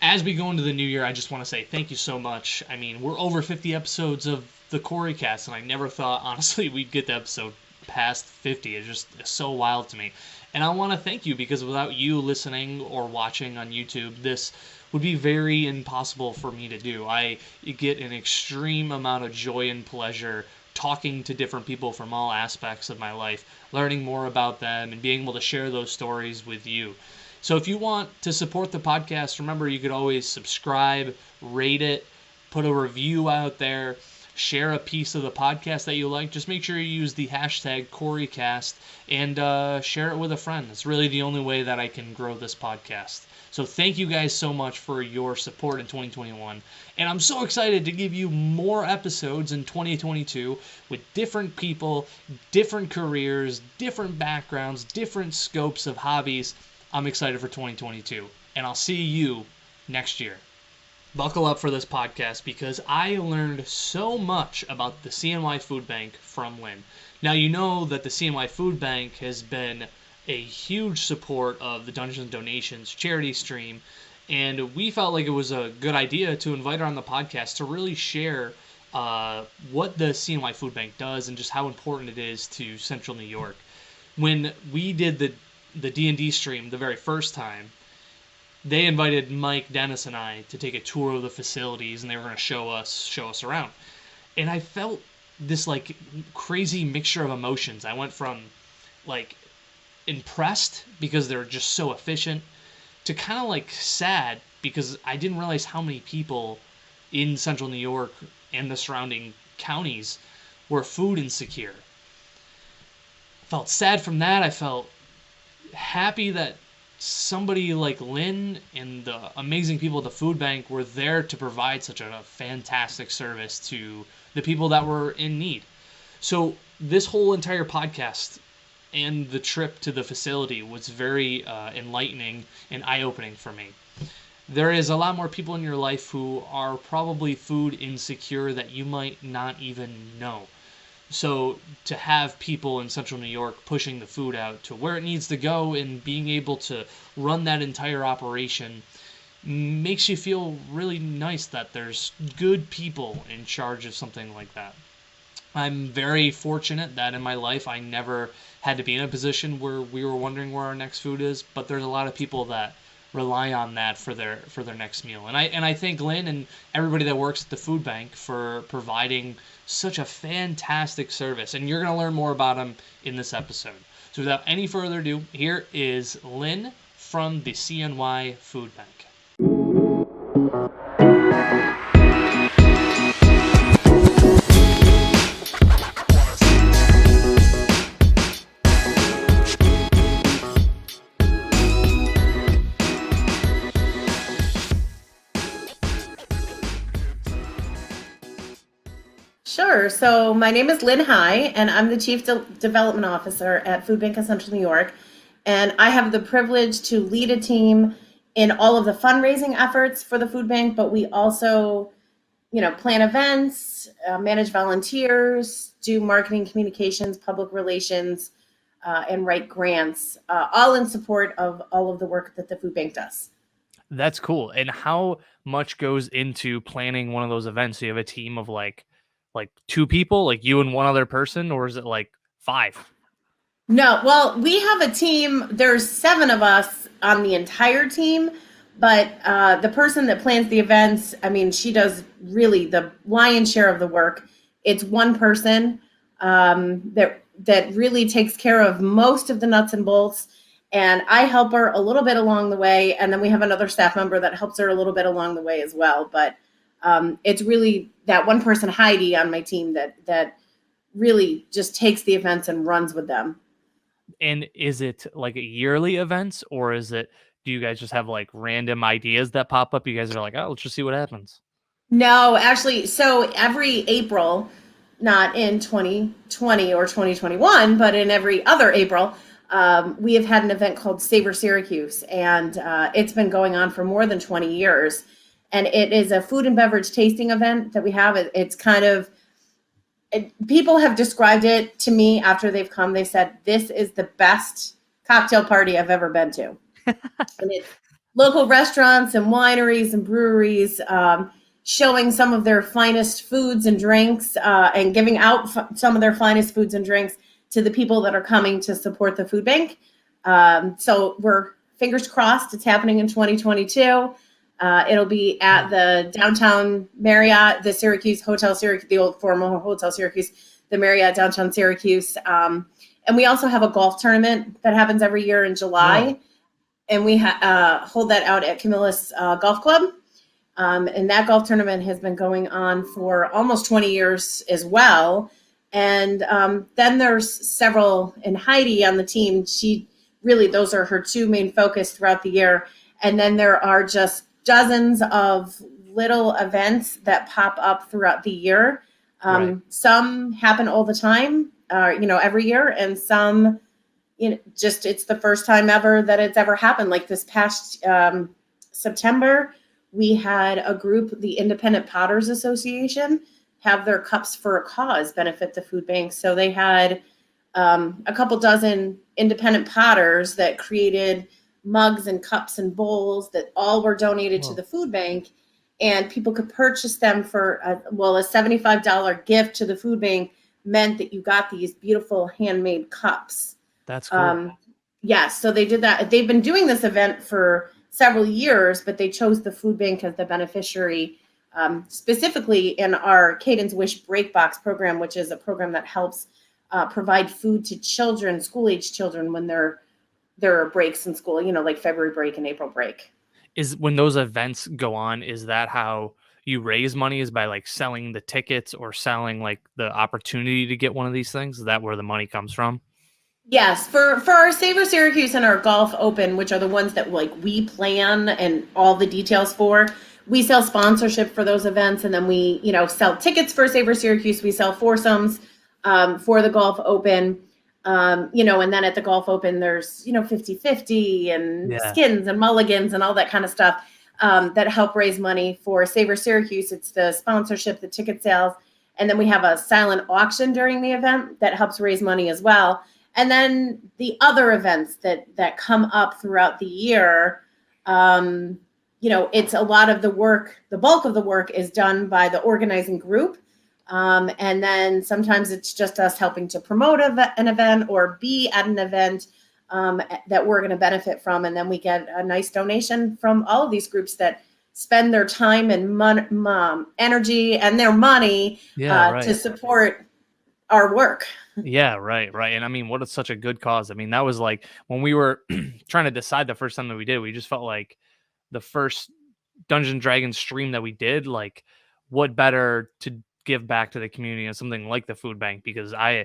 as we go into the new year, I just want to say thank you so much. I mean, we're over 50 episodes of the Cory cast, and I never thought, honestly, we'd get the episode past 50. It's so wild to me. And I want to thank you because without you listening or watching on YouTube, this would be very impossible for me to do. I get an extreme amount of joy and pleasure talking to different people from all aspects of my life, learning more about them, and being able to share those stories with you. So if you want to support the podcast, remember you could always subscribe, rate it, put a review out there, share a piece of the podcast that you like. Just make sure you use the hashtag CoryCast and share it with a friend. It's really the only way that I can grow this podcast. So thank you guys so much for your support in 2021. And I'm so excited to give you more episodes in 2022 with different people, different careers, different backgrounds, different scopes of hobbies. I'm excited for 2022, and I'll see you next year. Buckle up for this podcast because I learned so much about the CNY Food Bank from Lynn. Now, you know that the CNY Food Bank has been a huge support of the Dungeons & Donations charity stream, and we felt like it was a good idea to invite her on the podcast to really share what the CNY Food Bank does and just how important it is to Central New York. When we did the D&D stream the very first time, they invited Mike, Dennis, and I to take a tour of the facilities, and they were going to show us around. And I felt this like crazy mixture of emotions. I went from like impressed because they're just so efficient to kind of like sad because I didn't realize how many people in Central New York and the surrounding counties were food insecure. I felt sad from that. I felt happy that somebody like Lynn and the amazing people at the food bank were there to provide such a fantastic service to the people that were in need. So this whole entire podcast and the trip to the facility was very enlightening and eye-opening for me. There is a lot more people in your life who are probably food insecure that you might not even know. So to have people in Central New York pushing the food out to where it needs to go and being able to run that entire operation makes you feel really nice that there's good people in charge of something like that. I'm very fortunate that in my life I never had to be in a position where we were wondering where our next food is, but there's a lot of people that rely on that for their next meal. And I thank Lynn and everybody that works at the food bank for providing such a fantastic service. And you're going to learn more about them in this episode. So without any further ado, here is Lynn from the CNY Food Bank. Sure. So my name is Lynn Hy, and I'm the Chief Development Officer at Food Bank of Central New York. And I have the privilege to lead a team in all of the fundraising efforts for the food bank, but we also, plan events, manage volunteers, do marketing communications, public relations, and write grants, all in support of all of the work that the food bank does. That's cool. And how much goes into planning one of those events? Do you have a team of like two people, like you and one other person, or is it like five? No, well, we have a team. There's 7 of us on the entire team, but the person that plans the events, she does really the lion's share of the work. It's one person that really takes care of most of the nuts and bolts, and I help her a little bit along the way, and then we have another staff member that helps her a little bit along the way as well. But it's really that one person, Heidi, on my team that really just takes the events and runs with them. And is it like a yearly events, or do you guys just have like random ideas that pop up? You guys are like, oh, let's just see what happens. No, actually, so every April, not in 2020 or 2021, but in every other April, we have had an event called Savor Syracuse, and it's been going on for more than 20 years. And it is a food and beverage tasting event that we have. It's kind of, people have described it to me after they've come. They said, this is the best cocktail party I've ever been to. And local restaurants and wineries and breweries, showing some of their finest foods and drinks, and giving out some of their finest foods and drinks to the people that are coming to support the food bank. So we're fingers crossed it's happening in 2022. It'll be at the downtown Marriott, the Syracuse Hotel Syracuse, the old former Hotel Syracuse, the Marriott downtown Syracuse. And we also have a golf tournament that happens every year in July. Oh, And we hold that out at Camillus Golf Club. And that golf tournament has been going on for almost 20 years as well. And then there's several, and Heidi on the team, she really, those are her two main focus throughout the year. And then there are just dozens of little events that pop up throughout the year. right. Some happen all the time, every year, and some, just it's the first time ever that it's ever happened. Like this past September, we had a group, the Independent Potters Association, have their Cups for a Cause benefit the food bank. So they had a couple dozen independent potters that created mugs and cups and bowls that all were donated to the food bank, and people could purchase them for a $75 gift to the food bank meant that you got these beautiful handmade cups. That's cool. Yes, so they did that. They've been doing this event for several years, but they chose the food bank as the beneficiary, specifically in our Cadence Wish Break Box program, which is a program that helps provide food to children, school-age children, when there are breaks in school, like February break and April break. Is when those events go on, is that how you raise money, is by like selling the tickets or selling like the opportunity to get one of these things? Is that where the money comes from? Yes, for our Savor Syracuse and our Golf Open, which are the ones that like we plan and all the details for, we sell sponsorship for those events, and then we, sell tickets for Savor Syracuse. We sell foursomes for the Golf Open, and then at the Golf Open, there's 50-50 and Yeah. skins and mulligans and all that kind of stuff that help raise money for Savor Syracuse. It's the sponsorship, the ticket sales, and then we have a silent auction during the event that helps raise money as well. And then the other events that come up throughout the year, it's a lot of the work. The bulk of the work is done by the organizing group. And then sometimes it's just us helping to promote an event or be at an event that we're going to benefit from. And then we get a nice donation from all of these groups that spend their time and energy and their money Yeah, right. to support our work. Yeah, right. And I mean, what is such a good cause. I mean, that was like when we were trying to decide the first time that we did, we just felt like the first Dungeon Dragons stream that we did, like what better to give back to the community and something like the food bank, because I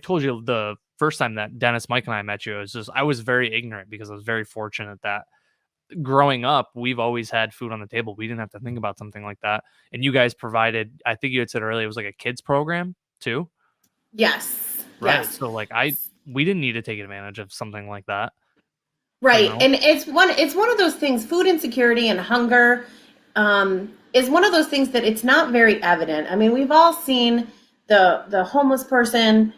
told you the first time that Dennis, Mike, and I met you, it was just I was very ignorant because I was very fortunate that growing up we've always had food on the table. We didn't have to think about something like that. And you guys provided, I think you had said earlier, it was like a kids program too. Yes. Right. Yes. So like we didn't need to take advantage of something like that, you Right. know? And it's one of those things, food insecurity and hunger is one of those things that it's not very evident. I mean, we've all seen the homeless person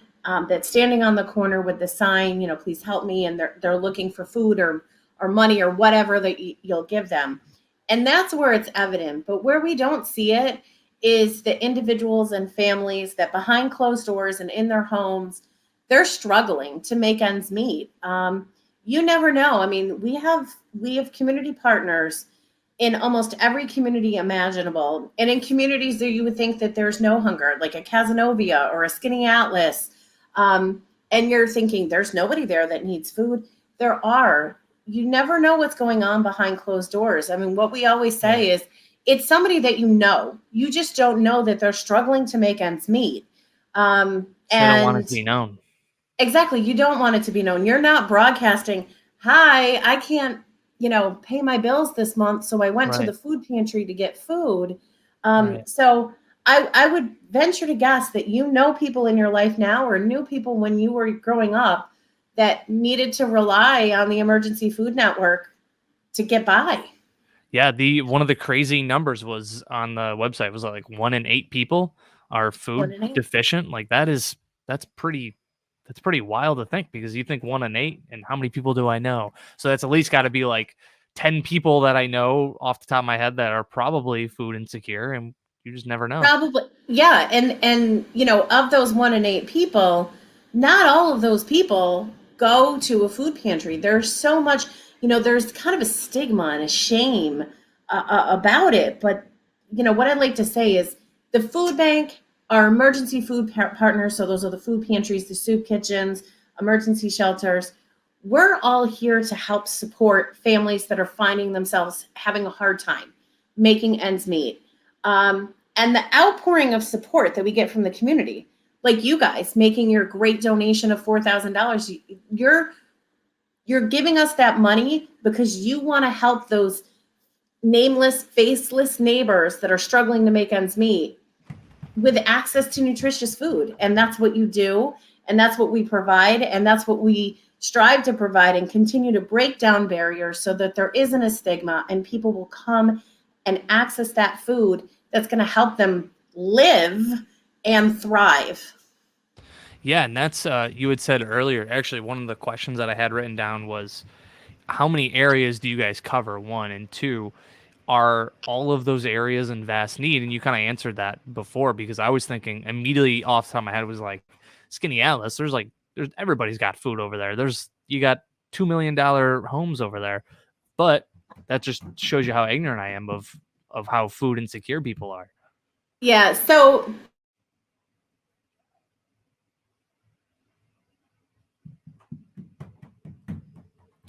that's standing on the corner with the sign, please help me, and they're looking for food or money or whatever that you'll give them. And that's where it's evident. But where we don't see it is the individuals and families that behind closed doors and in their homes, they're struggling to make ends meet. You never know. I mean, we have community partners in almost every community imaginable, and in communities that you would think that there's no hunger, like a Casanova or a Skinny Atlas, and you're thinking there's nobody there that needs food. There are. You never know what's going on behind closed doors. I mean, what we always Yeah. say is it's somebody that you just don't know that they're struggling to make ends meet. So they don't want it And to be known. exactly, you don't want it to be known. You're not broadcasting, hi, I can't, pay my bills this month, so I went to Right. the food pantry to get food. Right. So I would venture to guess that people in your life now or knew people when you were growing up that needed to rely on the emergency food network to get by. Yeah, the one of the crazy numbers was on the website was like 1 in 8 people are One food and eight. deficient. Like that's pretty wild to think, because you think 1 in 8 and how many people do I know? So that's at least got to be like 10 people that I know off the top of my head that are probably food insecure, and you just never know. Probably, yeah. And of those 1 in 8 people, not all of those people go to a food pantry. There's so much, there's kind of a stigma and a shame about it. But what I'd like to say is the food bank, our emergency food partners. So those are the food pantries, the soup kitchens, emergency shelters. We're all here to help support families that are finding themselves having a hard time making ends meet. And the outpouring of support that we get from the community, like you guys making your great donation of $4,000, you're giving us that money because you want to help those nameless, faceless neighbors that are struggling to make ends meet with access to nutritious food. And that's what you do. And that's what we provide. And that's what we strive to provide and continue to break down barriers so that there isn't a stigma and people will come and access that food that's going to help them live and thrive. Yeah, and that's you had said earlier. Actually, one of the questions that I had written down was, how many areas do you guys cover? One, and two, are all of those areas in vast need? And you kind of answered that before, because I was thinking immediately off the top of my head was like, Skinny Atlas. There's everybody's got food over there. You got $2 million homes over there, but that just shows you how ignorant I am of how food insecure people are. Yeah. So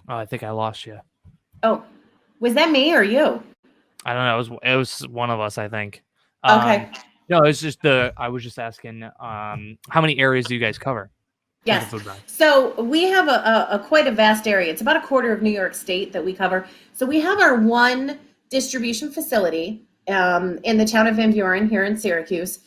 Oh, I think I lost you. Oh, was that me or you? I don't know. It was one of us, I think. Okay. No, it's just I was just asking, how many areas do you guys cover with the Yes. food bank? So we have a quite a vast area. It's about a quarter of New York State that we cover. So we have our one distribution facility in the town of Van Buren here in Syracuse.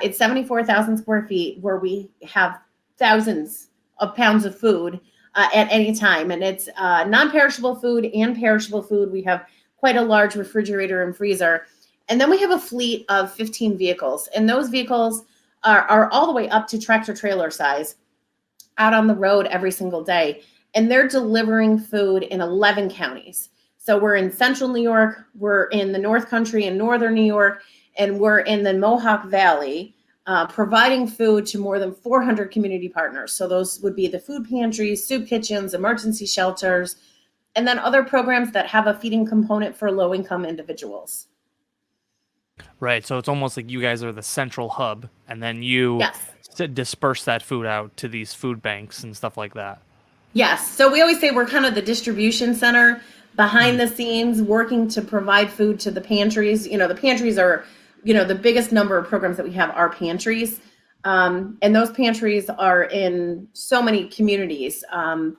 It's 74,000 square feet where we have thousands of pounds of food at any time. And it's non-perishable food and perishable food. We have quite a large refrigerator and freezer. And then we have a fleet of 15 vehicles. And those vehicles are all the way up to tractor trailer size out on the road every single day. And they're delivering food in 11 counties. So we're in central New York, we're in the North Country in northern New York, and we're in the Mohawk Valley, providing food to more than 400 community partners. So those would be the food pantries, soup kitchens, emergency shelters, and then other programs that have a feeding component for low-income individuals. Right. So it's almost like you guys are the central hub, and then you Yes. disperse that food out to these food banks and stuff like that. Yes. So we always say we're kind of the distribution center behind the scenes, working to provide food to the pantries. The pantries are, the biggest number of programs that we have are pantries. And those pantries are in so many communities. And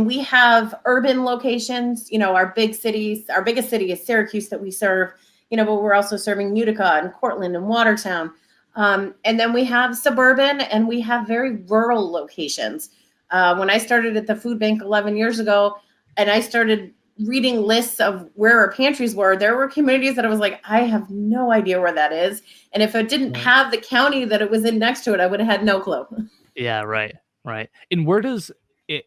we have urban locations, our big cities. Our biggest city is Syracuse that we serve, but we're also serving Utica and Cortland and Watertown. And then we have suburban and we have very rural locations. When I started at the food bank 11 years ago and I started reading lists of where our pantries were, there were communities that I was like, I have no idea where that is. And if it didn't have the county that it was in next to it, I would have had no clue. Yeah, right. And where does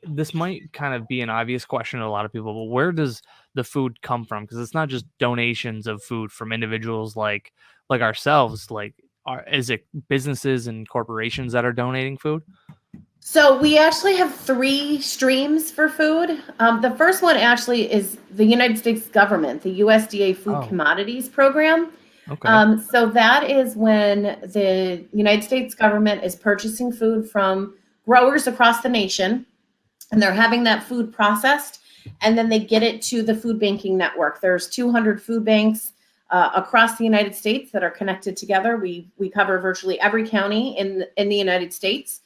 this might kind of be an obvious question to a lot of people, but where does the food come from? Because it's not just donations of food from individuals like ourselves. Is it businesses and corporations that are donating food? So we actually have 3 streams for food. The first one actually is the United States government, the USDA Food Commodities Program. Okay. So that is when the United States government is purchasing food from growers across the nation, and they're having that food processed, and then they get it to the food banking network. There's 200 food banks across the United States that are connected together. We cover virtually every county in the United States.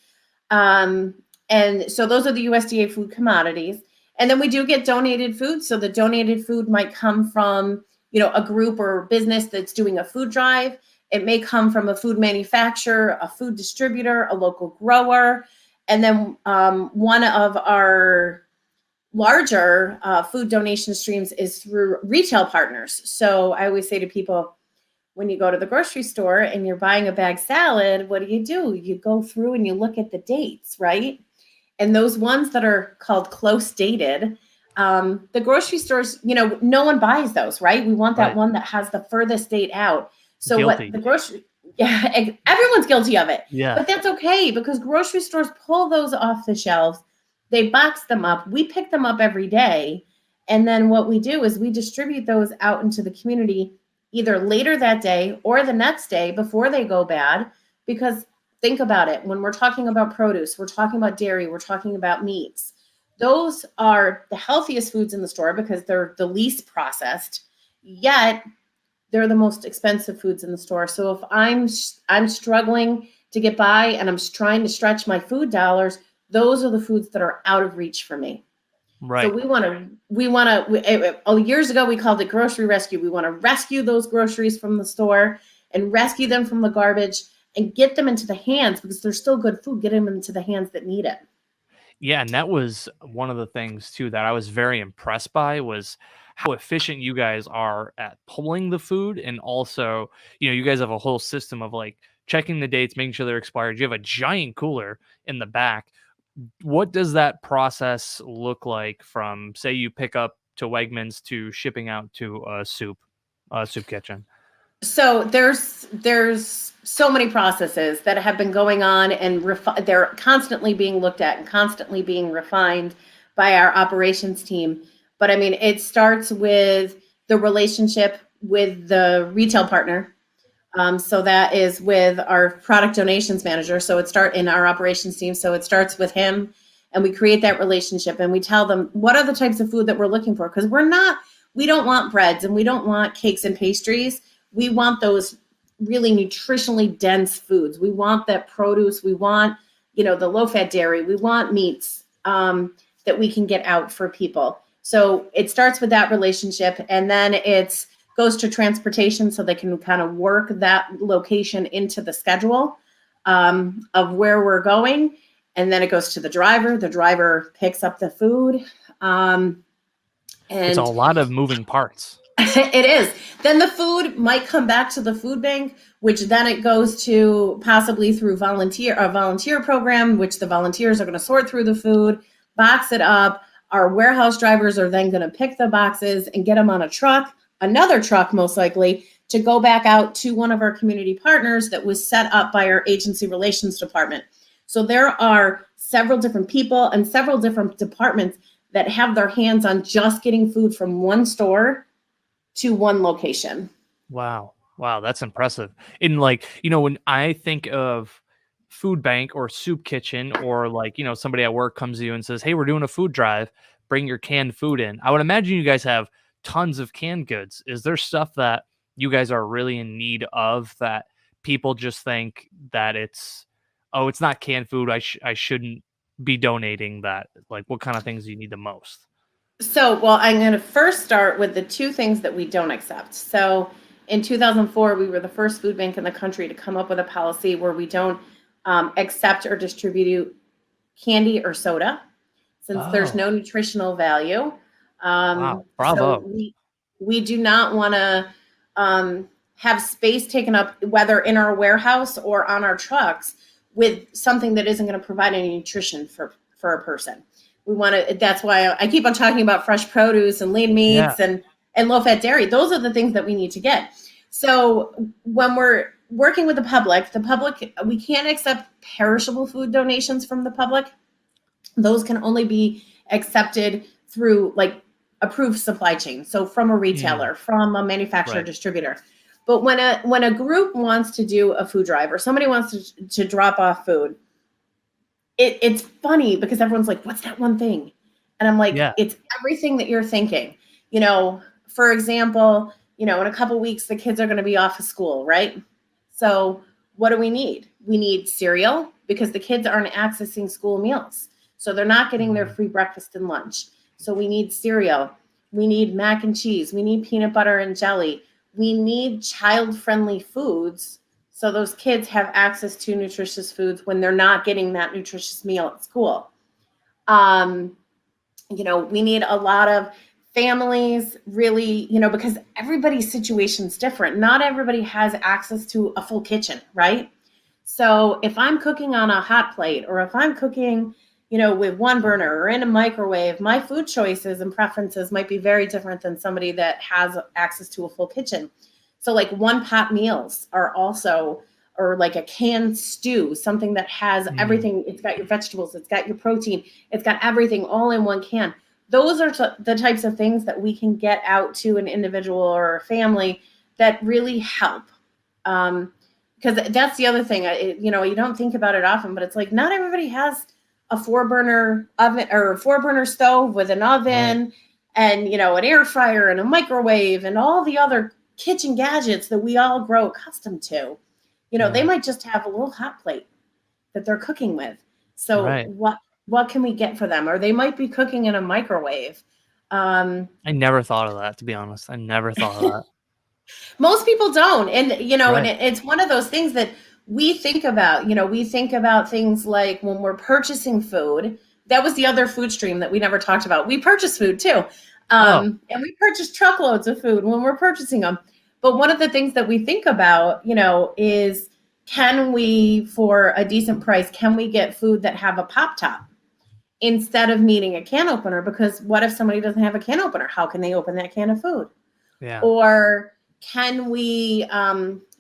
And so those are the USDA food commodities. And then we do get donated food. So the donated food might come from, a group or business that's doing a food drive. It may come from a food manufacturer, a food distributor, a local grower. And then one of our larger food donation streams is through retail partners. So I always say to people, when you go to the grocery store and you're buying a bag salad, what do? You go through and you look at the dates, right? And those ones that are called close dated, The grocery stores, no one buys those, right? We want that Right. one that has the furthest date out. So what Guilty. the grocery, yeah, everyone's guilty of it, Yeah. but that's okay because grocery stores pull those off the shelves. They box them up. We pick them up every day. And then what we do is we distribute those out into the community either later that day or the next day before they go bad. Because think about it, when we're talking about produce, we're talking about dairy, we're talking about meats. Those are the healthiest foods in the store because they're the least processed, yet they're the most expensive foods in the store. So if I'm struggling to get by and I'm trying to stretch my food dollars, those are the foods that are out of reach for me. So Right. years ago we called it grocery rescue. We want to rescue those groceries from the store and rescue them from the garbage and get them into the hands because they're still good food. Get them into the hands that need it. Yeah, and that was one of the things too that I was very impressed by was how efficient you guys are at pulling the food, and also, you guys have a whole system of like checking the dates, making sure they're expired. You have a giant cooler in the back. What does that process look like from say you pick up to Wegmans to shipping out to a soup kitchen? So there's so many processes that have been going on and they're constantly being looked at and constantly being refined by our operations team. But I mean, it starts with the relationship with the retail partner. So that is with our product donations manager. So it start in our operations team. So it starts with him, and we create that relationship, and we tell them what are the types of food that we're looking for because we don't want breads and we don't want cakes and pastries. We want those really nutritionally dense foods. We want that produce. We want the low fat dairy. We want meats that we can get out for people. So it starts with that relationship, and then it's goes to transportation so they can kind of work that location into the schedule of where we're going. And then it goes to the driver. The driver picks up the food. It's a And lot of moving parts. it is. Then the food might come back to the food bank, which then it goes to possibly through a volunteer program, which the volunteers are going to sort through the food, box it up. Our warehouse drivers are then going to pick the boxes and get them on a truck, another truck most likely, to go back out to one of our community partners that was set up by our agency relations department. So there are several different people and several different departments that have their hands on just getting food from one store to one location. Wow. Wow, that's impressive. And like, when I think of food bank or soup kitchen or like, somebody at work comes to you and says, "Hey, we're doing a food drive, bring your canned food in." I would imagine you guys have tons of canned goods. Is there stuff that you guys are really in need of that people just think that oh, it's not canned food. I shouldn't be donating that. Like what kind of things do you need the most? So, well, I'm going to first start with the two things that we don't accept. So, in 2004, we were the first food bank in the country to come up with a policy where we don't accept or distribute candy or soda since there's Oh, no nutritional value. wow. So Bravo. we do not want to have space taken up, whether in our warehouse or on our trucks, with something that isn't going to provide any nutrition for a person. We want to. That's why I keep on talking about fresh produce and lean Yeah. meats and low fat dairy. Those are the things that we need to get. So when we're working with the public, we can't accept perishable food donations from the public. Those can only be accepted through like approved supply chain. So from a Mm, retailer, from a manufacturer right. distributor. But when a group wants to do a food drive or somebody wants to drop off food, it's funny because everyone's like, what's that one thing? And I'm like, Yeah. it's everything that you're thinking. For example, in a couple weeks, the kids are going to be off of school, right? So what do we need? We need cereal because the kids aren't accessing school meals. So they're not getting their Mm, free breakfast and lunch. So we need cereal. We need mac and cheese. We need peanut butter and jelly. We need child-friendly foods so those kids have access to nutritious foods when they're not getting that nutritious meal at school. Um, we need a lot of families really, because everybody's situation is different. Not everybody has access to a full kitchen, right? So if I'm cooking on a hot plate or if I'm cooking, with one burner or in a microwave, my food choices and preferences might be very different than somebody that has access to a full kitchen. So like one pot meals are also, or like a canned stew, something that has everything. It's got your vegetables, it's got your protein, it's got everything all in one can. Those are the types of things that we can get out to an individual or a family that really help. Because that's the other thing, you don't think about it often, but it's like not everybody has a 4-burner oven or a 4-burner stove with an oven, and an air fryer and a microwave and all the other kitchen gadgets that we all grow accustomed to. They might just have a little hot plate that they're cooking with. So what can we get for them? Or they might be cooking in a microwave. I never thought of that, to be honest. I never thought of that. Most people don't. And, and it's one of those things that we think about. We think about things like when we're purchasing food. That was the other food stream that we never talked about. We purchase food too. And we purchase truckloads of food when we're purchasing them. But one of the things that we think about, is can we, for a decent price, can we get food that have a pop top instead of needing a can opener? Because what if somebody doesn't have a can opener? How can they open that can of food? Yeah. Or can we,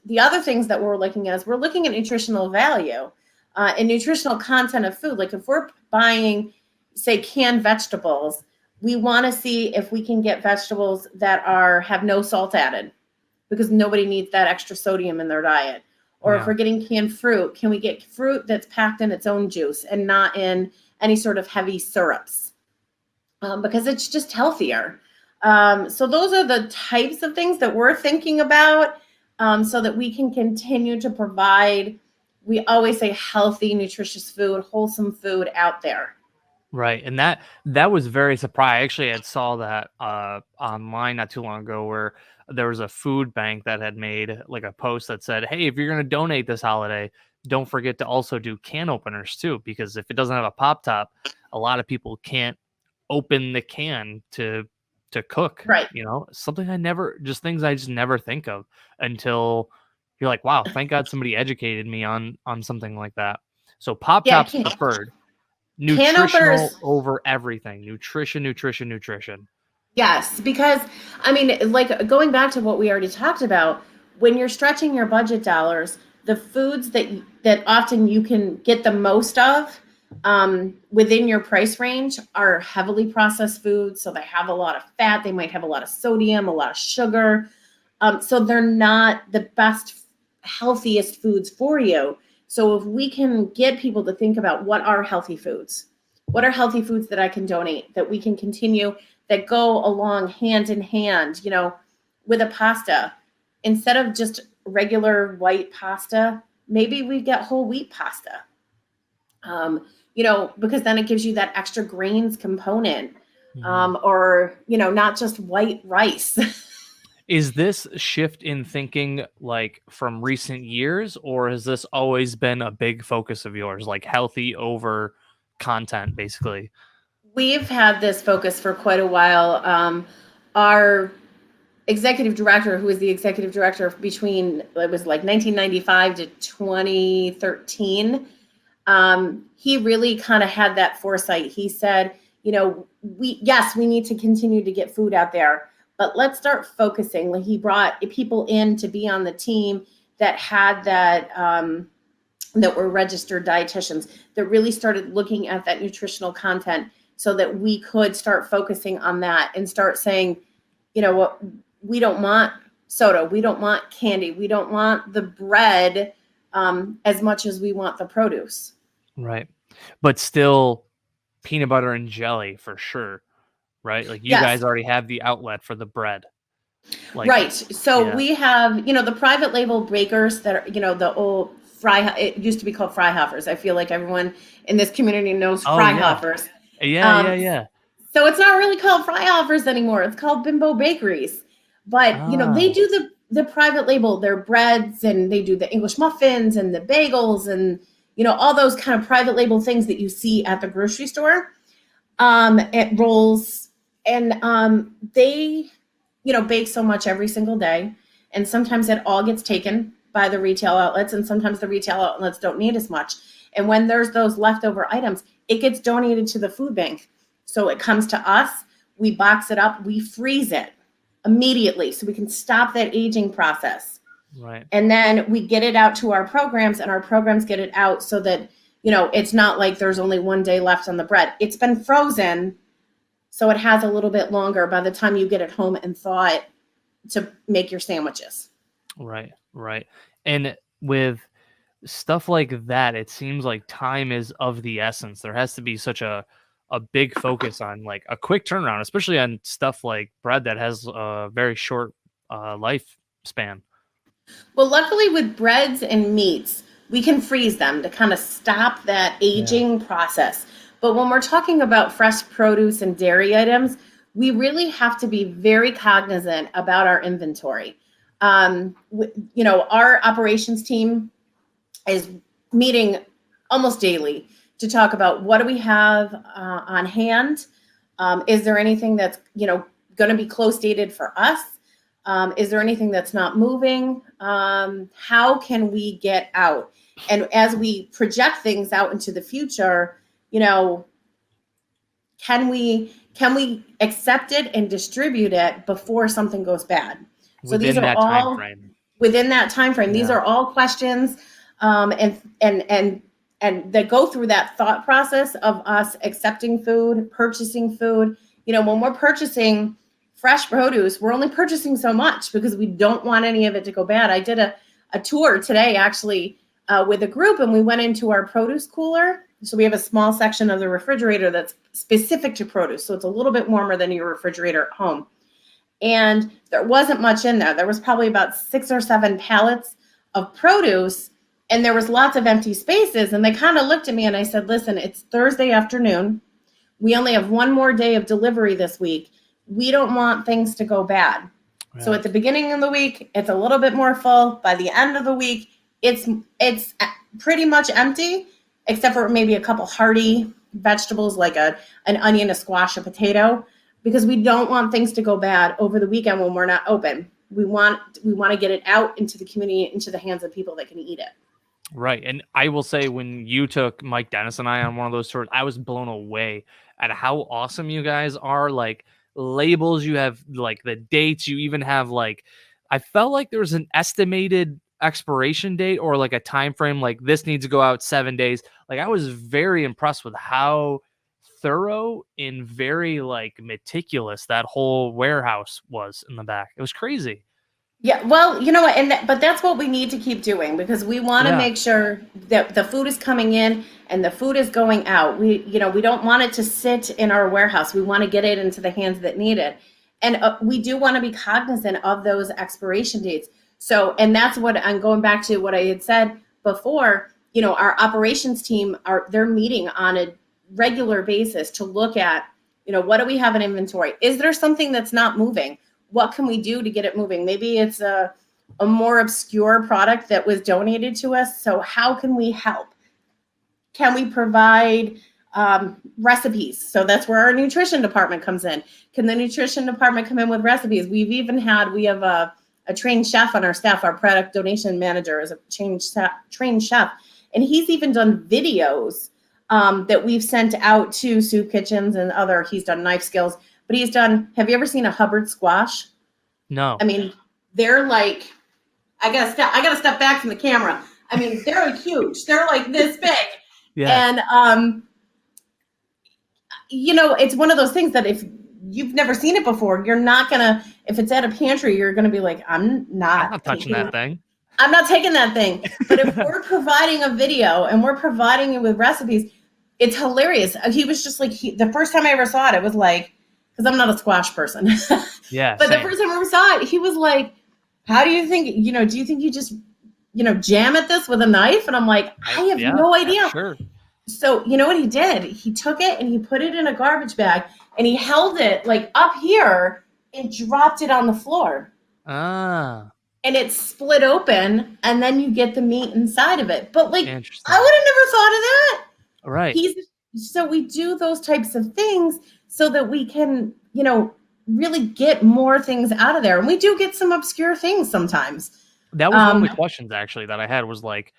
the other things that we're looking at is we're looking at nutritional value and nutritional content of food. Like if we're buying, say, canned vegetables, we want to see if we can get vegetables that have no salt added, because nobody needs that extra sodium in their diet. Or if we're getting canned fruit, can we get fruit that's packed in its own juice and not in any sort of heavy syrups? Because it's just healthier. So those are the types of things that we're thinking about, so that we can continue to provide, we always say, healthy, nutritious food, wholesome food out there. Right. And that was very surprising. I actually had saw that online not too long ago, where there was a food bank that had made like a post that said, hey, if you're going to donate this holiday, don't forget to also do can openers too, because if it doesn't have a pop top, a lot of people can't open the can to cook. Right. Something things I just never think of until you're like, wow, thank God somebody educated me on something like that. So pop tops preferred. Nutritional over everything. Nutrition. Yes, because like going back to what we already talked about, when you're stretching your budget dollars, the foods that often you can get the most of within your price range are heavily processed foods. So they have a lot of fat, they might have a lot of sodium, a lot of sugar. So they're not the best, healthiest foods for you. So if we can get people to think about what are healthy foods that I can donate, that we can continue, that go along hand in hand, with a pasta, instead of just regular white pasta, maybe we get whole wheat pasta, because then it gives you that extra grains component, or, not just white rice. Is this shift in thinking like from recent years, or has this always been a big focus of yours, like healthy over content, basically? We've had this focus for quite a while. Our executive director, who was the executive director between, it was like 1995 to 2013, he really kind of had that foresight. He said, we need to continue to get food out there, but let's start focusing. Like, he brought people in to be on the team that had that, that were registered dietitians, that really started looking at that nutritional content, so that we could start focusing on that and start saying, what, we don't want soda, we don't want candy, we don't want the bread, as much as we want the produce. Right. But still peanut butter and jelly for sure. Right? Like, you guys already have the outlet for the bread. Right. So we have, the private label bakers that are, the old it used to be called Freihoffers. I feel like everyone in this community knows Freihoffers. Yeah. So it's not really called Freihoffers anymore. It's called Bimbo Bakeries. But, they do the private label, their breads, and they do the English muffins and the bagels and, all those kind of private label things that you see at the grocery store, at rolls. And they, bake so much every single day. And sometimes it all gets taken by the retail outlets, and sometimes the retail outlets don't need as much. And when there's those leftover items, it gets donated to the food bank. So it comes to us, we box it up, we freeze it immediately so we can stop that aging process. Right. And then we get it out to our programs, and our programs get it out so that, it's not like there's only one day left on the bread. It's been frozen, so it has a little bit longer by the time you get it home and thaw it to make your sandwiches. Right. Right. And with stuff like that, it seems like time is of the essence. There has to be such a big focus on like a quick turnaround, especially on stuff like bread that has a very short lifespan. Well, luckily with breads and meats, we can freeze them to kind of stop that Yeah. aging process. But when we're talking about fresh produce and dairy items, we really have to be very cognizant about our inventory. Our operations team is meeting almost daily to talk about what do we have on hand. Is there anything that's going to be close dated for us? Is there anything that's not moving? How can we get out? And as we project things out into the future, can we accept it and distribute it before something goes bad? So these Within are that time all frame. within that time frame. These Yeah. are all questions, and that go through that thought process of us accepting food, purchasing food. When we're purchasing fresh produce, we're only purchasing so much because we don't want any of it to go bad. I did a tour today actually with a group, and we went into our produce cooler. So we have a small section of the refrigerator that's specific to produce. So it's a little bit warmer than your refrigerator at home. And there wasn't much in there. There was probably about 6 or 7 pallets of produce, and there was lots of empty spaces. And they kind of looked at me, and I said, listen, it's Thursday afternoon. We only have one more day of delivery this week. We don't want things to go bad. Yeah. So at the beginning of the week, it's a little bit more full. By the end of the week, it's pretty much empty, except for maybe a couple hearty vegetables like an onion, a squash, a potato, because we don't want things to go bad over the weekend when we're not open. We want to get it out into the community, into the hands of people that can eat it. Right. And I will say, when you took Mike Dennis and I on one of those tours, I was blown away at how awesome you guys are. Like, labels, you have like the dates, you even have like, I felt like there was an estimated expiration date or like a time frame, like this needs to go out 7 days. Like, I was very impressed with how thorough and very like meticulous that whole warehouse was in the back. It was crazy. Yeah, well, but that's what we need to keep doing, because we want to Yeah. make sure that the food is coming in and the food is going out. We don't want it to sit in our warehouse. We want to get it into the hands that need it. And we do want to be cognizant of those expiration dates. So, and that's what I'm going back to what I had said before, our operations team they're meeting on a regular basis to look at, what do we have in inventory? Is there something that's not moving? What can we do to get it moving? Maybe it's a more obscure product that was donated to us. So how can we help? Can we provide recipes? So that's where our nutrition department comes in. Can the nutrition department come in with recipes? We have a trained chef on our staff. Our product donation manager is a trained chef. And he's even done videos that we've sent out to soup kitchens and he's done knife skills. But have you ever seen a Hubbard squash? No. I mean, they're like, I gotta step back from the camera. I mean, they're huge. They're like this big. Yeah. And, it's one of those things that if you've never seen it before, you're not gonna, if it's at a pantry, you're gonna be like, I'm not touching that thing. I'm not taking that thing. But if we're providing a video and we're providing it with recipes, it's hilarious. He was just like, the first time I ever saw it, it was like, because I'm not a squash person. Yeah. But same. the first time I ever saw it, he was like, how do you think, do you think you just, jam at this with a knife? And I'm like, I have no idea. Sure. So you know what he did? He took it and he put it in a garbage bag and he held it like up here and dropped it on the floor. Ah. And it split open, and then you get the meat inside of it. But like, I would have Interesting. never thought of that. Right. So we do those types of things so that we can, really get more things out of there. And we do get some obscure things sometimes. That was one of the questions actually that I had, was like,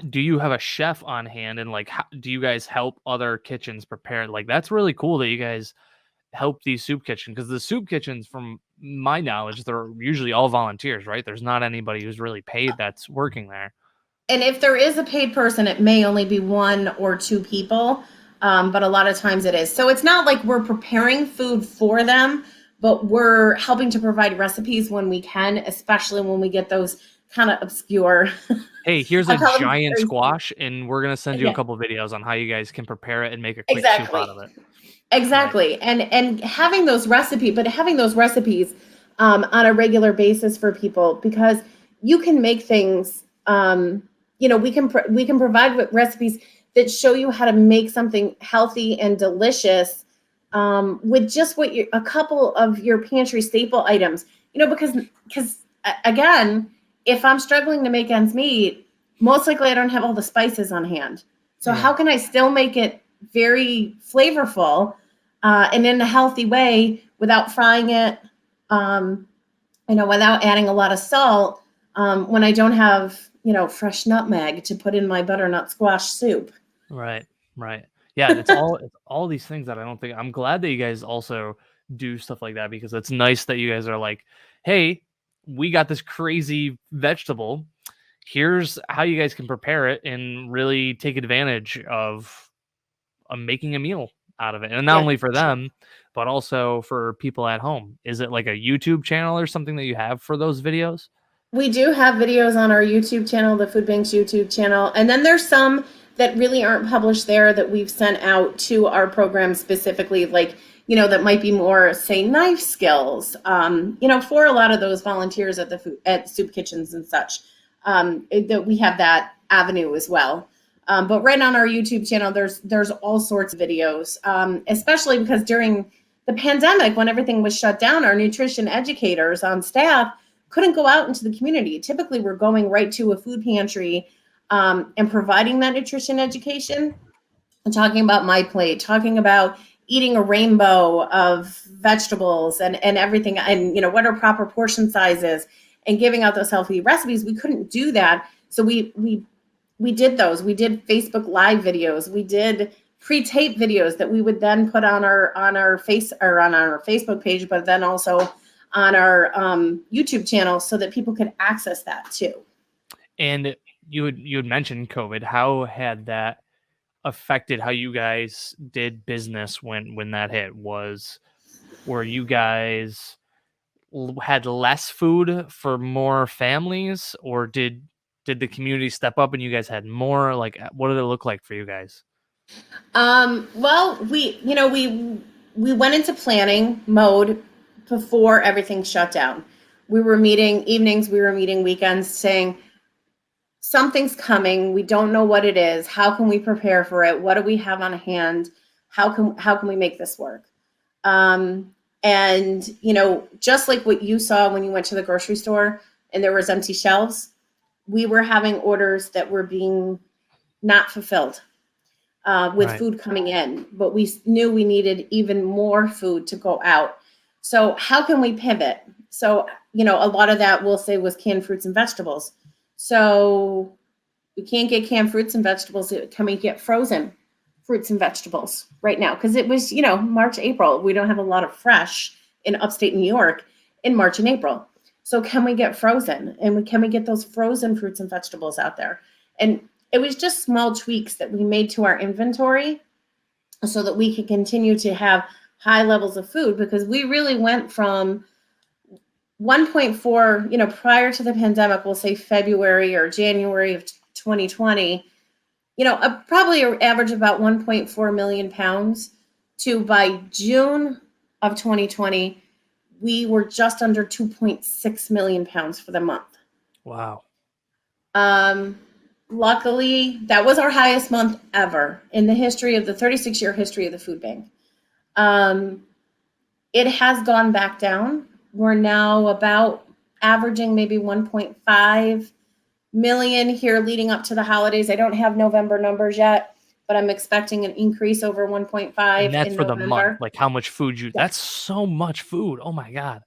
do you have a chef on hand, and like do you guys help other kitchens prepare? Like that's really cool that you guys help these soup kitchen, because the soup kitchens, from my knowledge, they're usually all volunteers, right? There's not anybody who's really paid that's working there. And if there is a paid person, it may only be one or two people, but a lot of times it is. So it's not like we're preparing food for them, but we're helping to provide recipes when we can, especially when we get those kind of obscure. Hey, here's a I'll call them giant very- squash, and we're gonna send you a yeah, couple videos on how you guys can prepare it and make a quick soup out exactly. of it. Right. Exactly. And having those recipes on a regular basis for people, because you can make things, we can provide recipes that show you how to make something healthy and delicious, with just a couple of your pantry staple items, because again, if I'm struggling to make ends meet, most likely I don't have all the spices on hand. So Yeah. how can I still make it very flavorful, and in a healthy way without frying it, without adding a lot of salt, when I don't have, fresh nutmeg to put in my butternut squash soup. Right. Right. Yeah, it's all these things that I don't think. I'm glad that you guys also do stuff like that, because it's nice that you guys are like, "Hey, we got this crazy vegetable. Here's how you guys can prepare it and really take advantage of making a meal out of it." And not Yeah. only for them, but also for people at home. Is it like a YouTube channel or something that you have for those videos? We do have videos on our YouTube channel, the Food Bank's YouTube channel. And then there's some that really aren't published there that we've sent out to our program specifically, like, that might be more, say, knife skills, for a lot of those volunteers at soup kitchens and such, that we have that avenue as well. But right on our YouTube channel, there's all sorts of videos, especially because during the pandemic, when everything was shut down, our nutrition educators on staff couldn't go out into the community. Typically, we're going right to a food pantry, and providing that nutrition education and talking about my plate, talking about eating a rainbow of vegetables and everything, and what are proper portion sizes, and giving out those healthy recipes. We couldn't do that, so we did those. We did Facebook Live videos. We did pre-tape videos that we would then put on our Facebook page, but then also on our YouTube channel, so that people could access that too. And you had mentioned COVID. How had that affected how you guys did business when that hit? Were you guys had less food for more families, or did the community step up and you guys had more? Like, what did it look like for you guys? Well, we went into planning mode before everything shut down. We were meeting evenings, we were meeting weekends, saying something's coming. We don't know what it is. How can we prepare for it? What do we have on hand? How can we make this work? And just like what you saw when you went to the grocery store and there was empty shelves, we were having orders that were being not fulfilled, with Right. food coming in, but we knew we needed even more food to go out. So how can we pivot? So, a lot of that we'll say was canned fruits and vegetables. So we can't get canned fruits and vegetables. Can we get frozen fruits and vegetables right now? Because it was, March, April. We don't have a lot of fresh in upstate New York in March and April. So can we get frozen? And can we get those frozen fruits and vegetables out there? And it was just small tweaks that we made to our inventory so that we could continue to have high levels of food, because we really went from 1.4, prior to the pandemic, we'll say February or January of 2020, probably an average of about 1.4 million pounds, to by June of 2020, we were just under 2.6 million pounds for the month. Wow. Luckily, that was our highest month ever in the history of the 36-year history of the food bank. It has gone back down. We're now about averaging maybe 1.5 million here leading up to the holidays. I don't have November numbers yet, but I'm expecting an increase over 1.5 And that's in for the month. November. Like how much food Yes. that's so much food. Oh my God.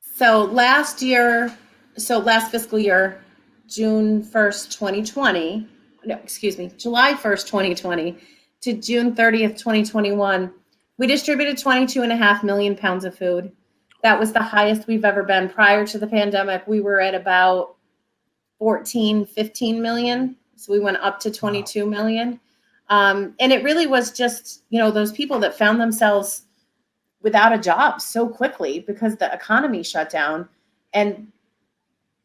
So last fiscal year, June 1st, 2020, no, excuse me, July 1st, 2020 to June 30th, 2021, we distributed 22.5 million pounds of food. That was the highest we've ever been. Prior to the pandemic, we were at about 14, 15 million. So we went up to 22 million. And it really was just, those people that found themselves without a job so quickly because the economy shut down, and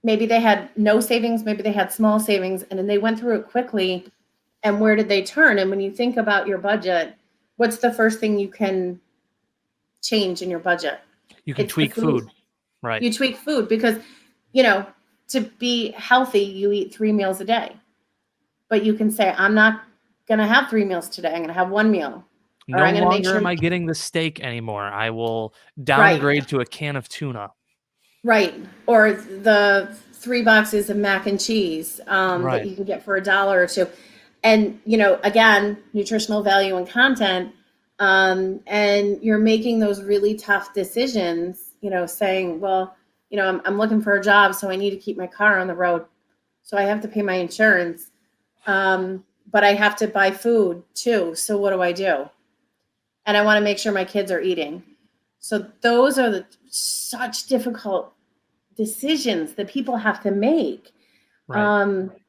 maybe they had no savings, maybe they had small savings, and then they went through it quickly. And where did they turn? And when you think about your budget, what's the first thing you can change in your budget? You can tweak food. Right. You tweak food because, to be healthy, you eat 3 meals a day. But you can say, I'm not going to have 3 meals today. I'm going to have 1 meal. No longer am I getting the steak anymore. I will downgrade to a can of tuna. Right. Or the 3 boxes of mac and cheese that you can get for $1 or $2. And, again, nutritional value and content. And you're making those really tough decisions, saying, well, I'm looking for a job, so I need to keep my car on the road. So I have to pay my insurance. But I have to buy food too. So what do I do? And I want to make sure my kids are eating. So those are such difficult decisions that people have to make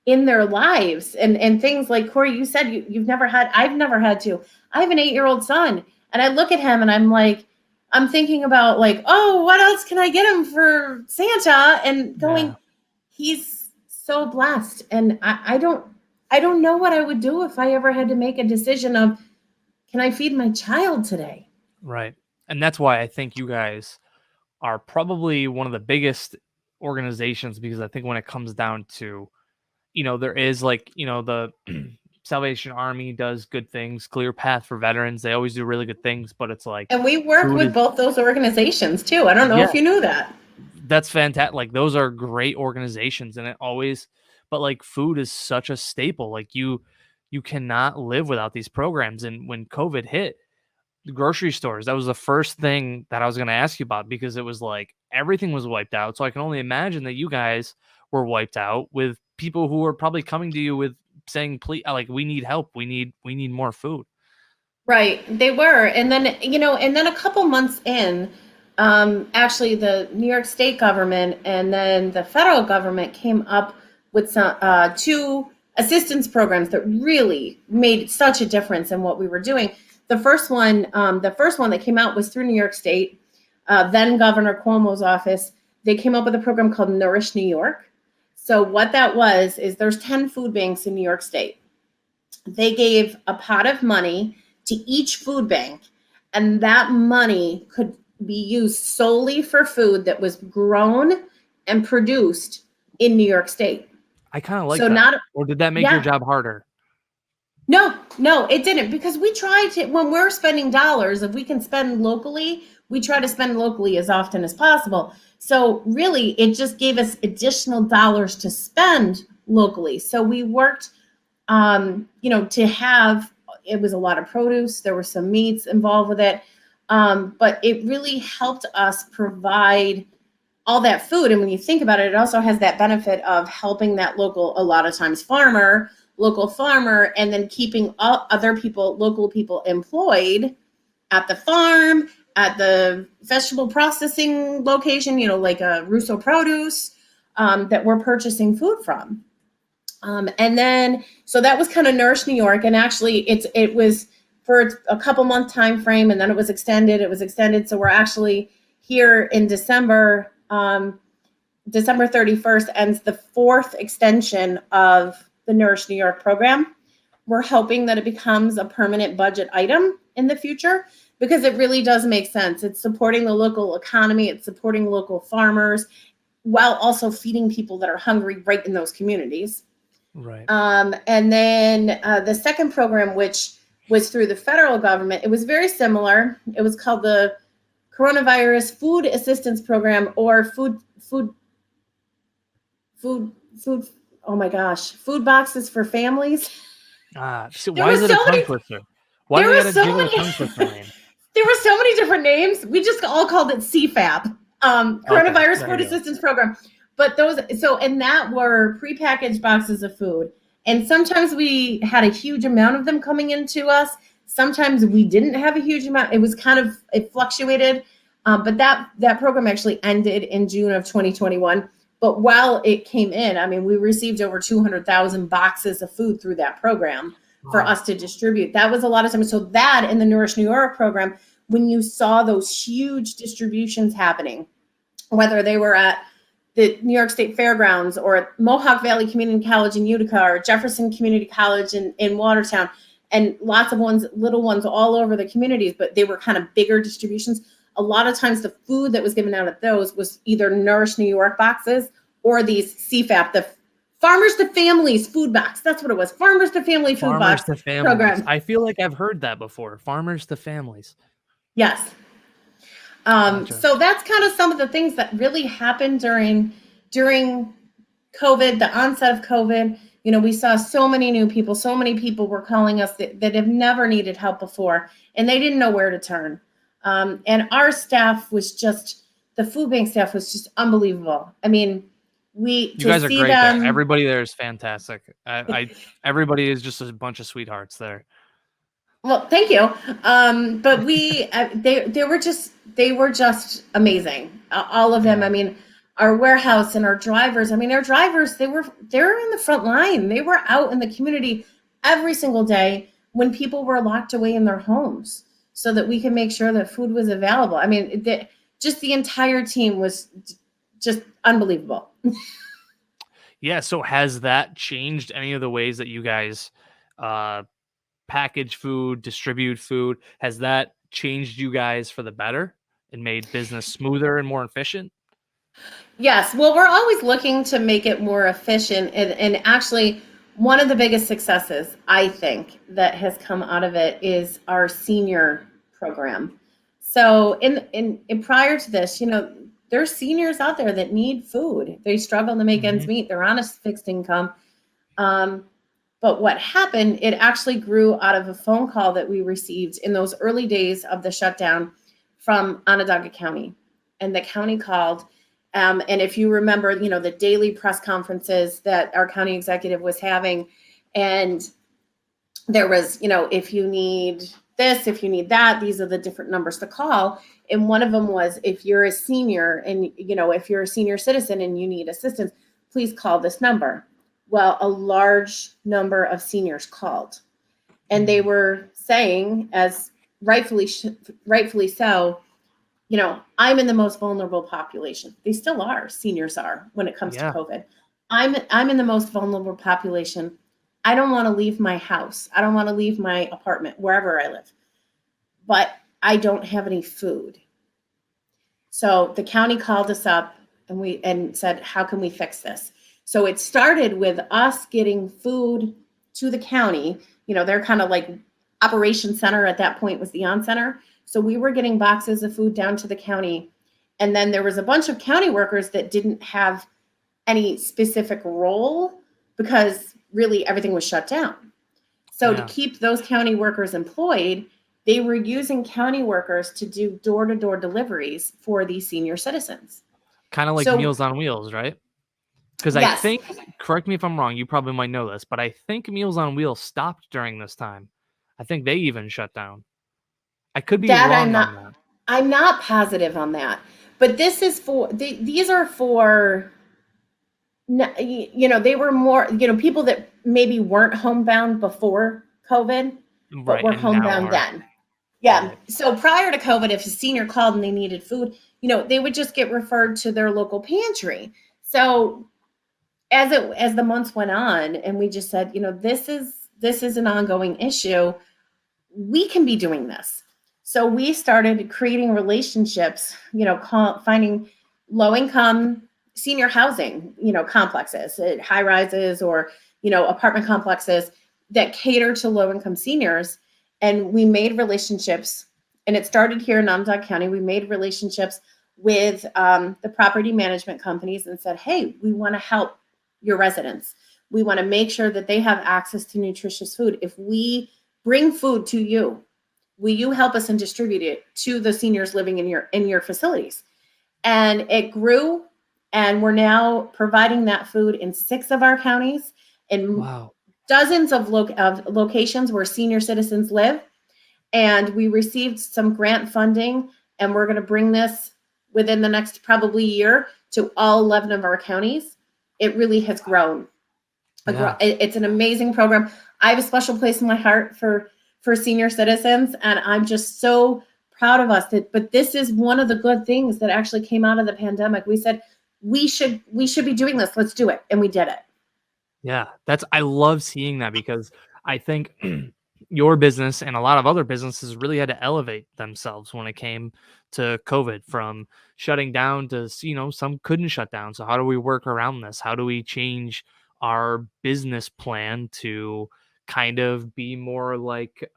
in their lives. And things like, Cory, you said I've never had to. I have an 8-year-old son, and I look at him and I'm like, I'm thinking about like, oh, what else can I get him for Santa? And going, he's so blessed. And I don't know what I would do if I ever had to make a decision of, can I feed my child today? Right. And that's why I think you guys are probably one of the biggest organizations, because I think when it comes down to, there is like, the Salvation Army does good things, Clear Path for veterans. They always do really good things, but it's like. And we work with both those organizations too. I don't know if you knew that. That's fantastic. Like, those are great organizations, and but like, food is such a staple. Like, you cannot live without these programs. And when COVID hit, the grocery stores, that was the first thing that I was going to ask you about, because it was like everything was wiped out. So I can only imagine that you guys were wiped out with people who were probably coming to you with saying, please, like, we need help. We need more food. Right. They were. And then, and then a couple months in, actually the New York state government and then the federal government came up with some 2 assistance programs that really made such a difference in what we were doing. The first one that came out was through New York State, then Governor Cuomo's office. They came up with a program called Nourish New York. So what that was is there's 10 food banks in New York State. They gave a pot of money to each food bank, and that money could be used solely for food that was grown and produced in New York State. I kind of like that. Or did that make your job harder? No, it didn't, because we try to, when we're spending dollars, if we can spend locally, we try to spend locally as often as possible. So really, it just gave us additional dollars to spend locally. So we worked, to have, it was a lot of produce. There were some meats involved with it. But it really helped us provide all that food. And when you think about it, it also has that benefit of helping that local, a lot of times local farmer, and then keeping local people employed at the farm, at the vegetable processing location, like a Russo Produce, that we're purchasing food from. And then, so that was kind of Nourish New York. And actually it was for a couple month time frame, and then it was extended. So we're actually here in December 31st ends the 4th extension of the Nourish New York program. We're hoping that it becomes a permanent budget item in the future, because it really does make sense. It's supporting the local economy. It's supporting local farmers while also feeding people that are hungry right in those communities. Right. And then the second program, which was through the federal government, it was very similar. It was called the Coronavirus Food Assistance Program, or food. Oh my gosh, food boxes for families. So why is it a tongue twister? Why do we gotta give it a tongue twister name? There were so many different names. We just all called it CFAP, Coronavirus Food Assistance Program. But and that were prepackaged boxes of food. And sometimes we had a huge amount of them coming into us. Sometimes we didn't have a huge amount. It was kind of, it fluctuated. But that program actually ended in June of 2021. But while it came in, I mean, we received over 200,000 boxes of food through that program for Wow. us to distribute. That was a lot of time. So that in the Nourish New York program, when you saw those huge distributions happening, whether they were at the New York State Fairgrounds or at Mohawk Valley Community College in Utica or Jefferson Community College in Watertown, and lots of ones, little ones all over the communities, but they were kind of bigger distributions. A lot of times the food that was given out at those was either Nourish New York boxes or these CFAP, the Farmers to Families food box. That's what it was. Farmers to Family food Farmers box to families. program. I feel like I've heard that before. Farmers to families. Yes. Gotcha. So that's kind of some of the things that really happened during COVID, the onset of COVID. You know, we saw so many new people. So many people were calling us that have never needed help before, and they didn't know where to turn. And our staff was just, the food bank staff was just unbelievable. I mean, we You to guys are see great there. them. Everybody there is fantastic. Everybody is just a bunch of sweethearts there. Well, thank you. But they were just amazing. All of them. Yeah. I mean, our warehouse and our drivers. I mean, our drivers, they're in the front line. They were out in the community every single day when people were locked away in their homes, so that we could make sure that food was available. I mean, just the entire team was just unbelievable. Yeah. So has that changed any of the ways that you guys uh, package food, distribute food? Has that changed you guys for the better and made business smoother and more efficient? Yes. Well, we're always looking to make it more efficient. And actually, one of the biggest successes, I think, that has come out of it is our senior program. So, in prior to this, there's seniors out there that need food. They struggle to make ends Hmm. meet. They're on a fixed income. Um, but what happened, it actually grew out of a phone call that we received in those early days of the shutdown from Onondaga County. And the county called. And if you remember, the daily press conferences that our county executive was having, and there was, if you need this, if you need that, these are the different numbers to call. And one of them was, if you're a senior and, if you're a senior citizen and you need assistance, please call this number. Well, a large number of seniors called, and they were saying, as rightfully so, I'm in the most vulnerable population. They still are. Seniors are when it comes to Yeah. COVID. I'm in the most vulnerable population. I don't want to leave my house. I don't want to leave my apartment, wherever I live. But I don't have any food. So the county called us up and said, how can we fix this? So it started with us getting food to the county. They're kind of like operation center at that point was the on center. So we were getting boxes of food down to the county. And then there was a bunch of county workers that didn't have any specific role because really everything was shut down. So to Yeah. keep those county workers employed, they were using county workers to do door-to-door deliveries for these senior citizens. Kind of like So Meals on Wheels, right? Because I yes, think, correct me if I'm wrong, you probably might know this, but I think Meals on Wheels stopped during this time. I think they even shut down. I could be that wrong on that. I'm not positive on that. But this is these are for, they were more, people that maybe weren't homebound before COVID, but Right. were And now homebound are. then. Yeah. Right. So prior to COVID, if a senior called and they needed food, they would just get referred to their local pantry. So as the months went on, and we just said, this is an ongoing issue, we can be doing this. So we started creating relationships, finding low income senior housing, complexes, high rises, or, apartment complexes that cater to low income seniors. And we made relationships, and it started here in Onondaga County. We made relationships with the property management companies and said, hey, we want to help your residents. We want to make sure that they have access to nutritious food. If we bring food to you, will you help us and distribute it to the seniors living in your facilities? And it grew, and we're now providing that food in 6 of our counties, and Wow. dozens of locations where senior citizens live, and we received some grant funding, and we're going to bring this within the next probably year to all 11 of our counties. It really has grown. Yeah. It's an amazing program. I have a special place in my heart for senior citizens, and I'm just so proud of us. But this is one of the good things that actually came out of the pandemic. We said we should be doing this. Let's do it, and we did it. Yeah, I love seeing that because I think your business and a lot of other businesses really had to elevate themselves when it came to COVID, from shutting down to, some couldn't shut down. So how do we work around this? How do we change our business plan to kind of be more like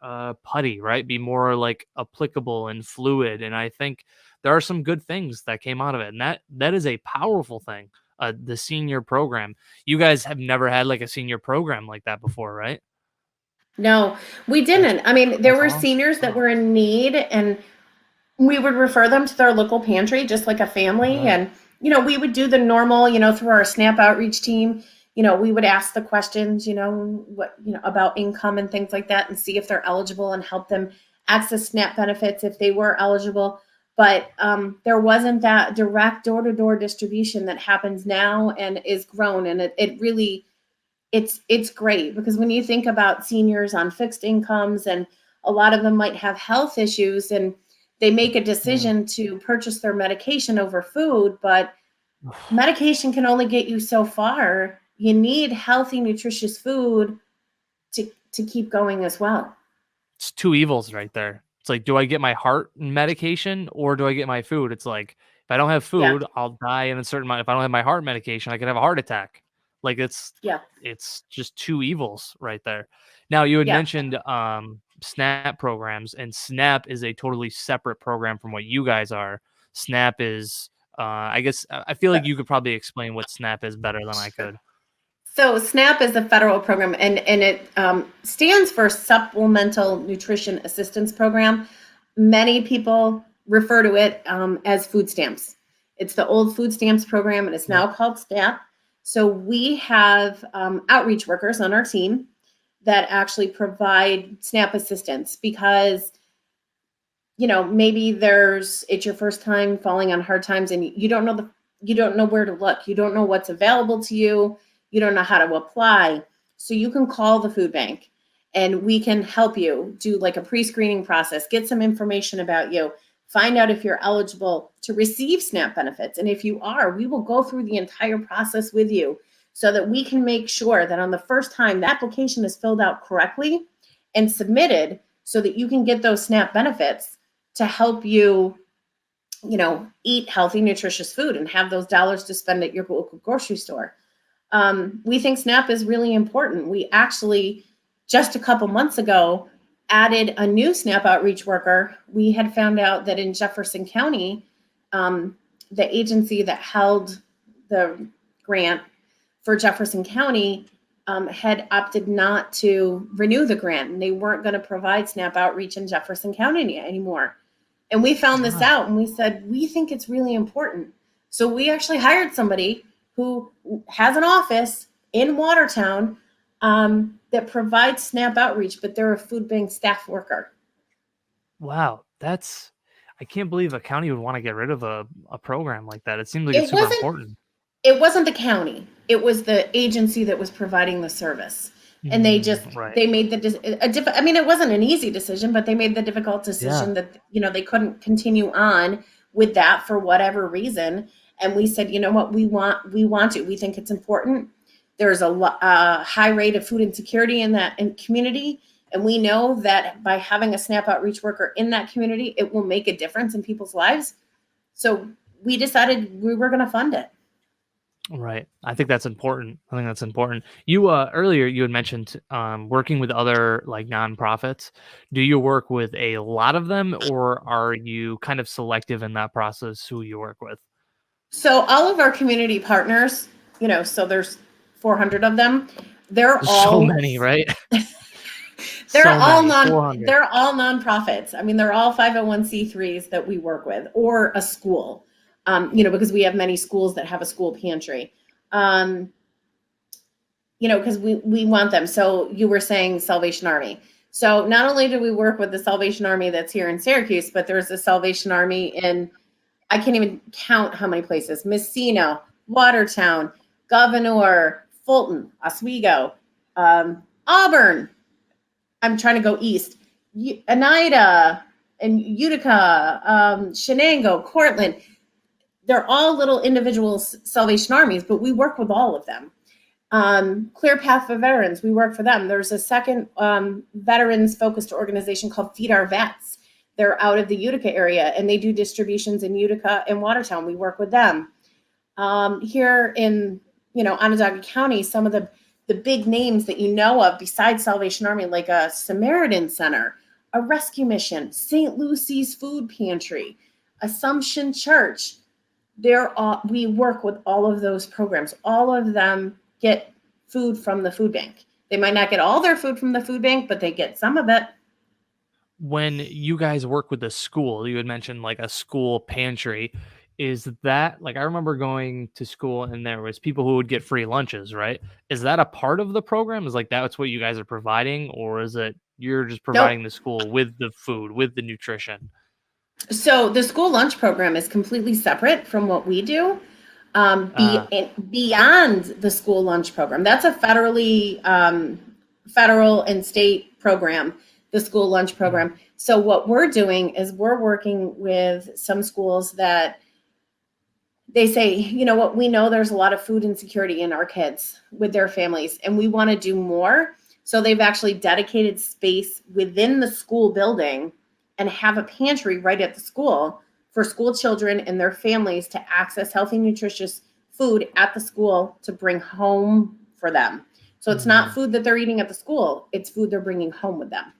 putty, right? Be more like applicable and fluid. And I think there are some good things that came out of it. And that is a powerful thing. The senior program. You guys have never had like a senior program like that before, right? No, we That's didn't. I mean, there that's were awesome. seniors that were in need, and we would refer them to their local pantry, just like a family. Right. And, we would do the normal, through our SNAP outreach team. We would ask the questions, about income and things like that, and see if they're eligible and help them access SNAP benefits if they were eligible. But there wasn't that direct door to door distribution that happens now and is grown. And it really, it's great, because when you think about seniors on fixed incomes, and a lot of them might have health issues, and they make a Yeah. decision to purchase their medication over food, but medication can only get you so far. You need healthy, nutritious food to keep going as well. It's two evils right there. It's like, do I get my heart medication or do I get my food? It's like, if I don't have Yeah, food, I'll die in a certain amount. If I don't have my heart medication, I could have a heart attack. Like yeah, it's just two evils right there. Now you had yeah. mentioned SNAP programs, and SNAP is a totally separate program from what you guys are. SNAP is I guess I feel like But you could probably explain what SNAP is better than I could. so SNAP is a federal program, and it stands for Supplemental Nutrition Assistance Program. Many people refer to it as food stamps. It's the old food stamps program, and it's Yep. now called SNAP. So we have outreach workers on our team that actually provide SNAP assistance, because maybe it's your first time falling on hard times, and you don't know where to look. You don't know what's available to you. You don't know how to apply. So you can call the food bank, and we can help you do like a pre-screening process, get some information about you, find out if you're eligible to receive SNAP benefits. And if you are, we will go through the entire process with you, so that we can make sure that on the first time the application is filled out correctly and submitted, so that you can get those SNAP benefits to help you, eat healthy, nutritious food and have those dollars to spend at your local grocery store. We think SNAP is really important. We actually, just a couple months ago, added a new SNAP outreach worker. We had found out that in Jefferson County, the agency that held the grant for Jefferson County had opted not to renew the grant, and they weren't going to provide SNAP outreach in Jefferson County anymore. And we found this Ah, out, and we said, we think it's really important. So we actually hired somebody who has an office in Watertown that provides SNAP outreach, but they're a food bank staff worker. wow. I can't believe a county would want to get rid of a program like that. It seems like it's It super wasn't important. it wasn't the county. It was the agency that was providing the service. And Right. they made I mean, it wasn't an easy decision, but they made the difficult Yeah. decision that, they couldn't continue on with that for whatever reason. And we said, you know what, we want to, we think it's important. There's a high rate of food insecurity in that community. And we know that by having a SNAP outreach worker in that community, it will make a difference in people's lives. So we decided we were going to fund it. Right. I think that's important. I think that's important. You earlier you had mentioned working with other like nonprofits. Do you work with a lot of them, or are you kind of selective in that process who you work with? So all of our community partners, so there's 400 of them. They're There's so all many, right? they're So all many. 400. they're all nonprofits. I mean, they're all 501c3s that we work with, or a school. Because we have many schools that have a school pantry. Um, because we want them. So you were saying Salvation Army. So not only do we work with the Salvation Army that's here in Syracuse, but there's a Salvation Army in, I can't even count how many places: Messina, Watertown, Governor, Fulton, Oswego, Auburn. I'm trying to go east. Oneida and Utica, Shenango, Cortland. They're all little individual Salvation Armies, but we work with all of them. Clear Path for Veterans, we work for them. There's a second veterans-focused organization called Feed Our Vets. They're out of the Utica area, and they do distributions in Utica and Watertown. We work with them. Here in, Onondaga County, some of the big names that you know of besides Salvation Army, like a Samaritan Center, a Rescue Mission, St. Lucy's Food Pantry, Assumption Church. We work with all of those programs. All of them get food from the food bank. They might not get all their food from the food bank, but they get some of it. When you guys work with the school, you had mentioned like a school pantry. Is that like, I remember going to school and there was people who would get free lunches, right? Is that a part of the program? Is like that's what you guys are providing, or is it you're just Nope. providing the school with the food, with the nutrition? So the school lunch program is completely separate from what we do. Uh, Beyond the school lunch program, that's a federal and state program, the school lunch mm, program. So what we're doing is we're working with some schools that they say, you know what, we know there's a lot of food insecurity in our kids with their families, and we want to do more. So they've actually dedicated space within the school building and have a pantry right at the school for school children and their families to access healthy, nutritious food at the school to bring home for them. So it's not mm. food that they're eating at the school, it's food they're bringing home with them.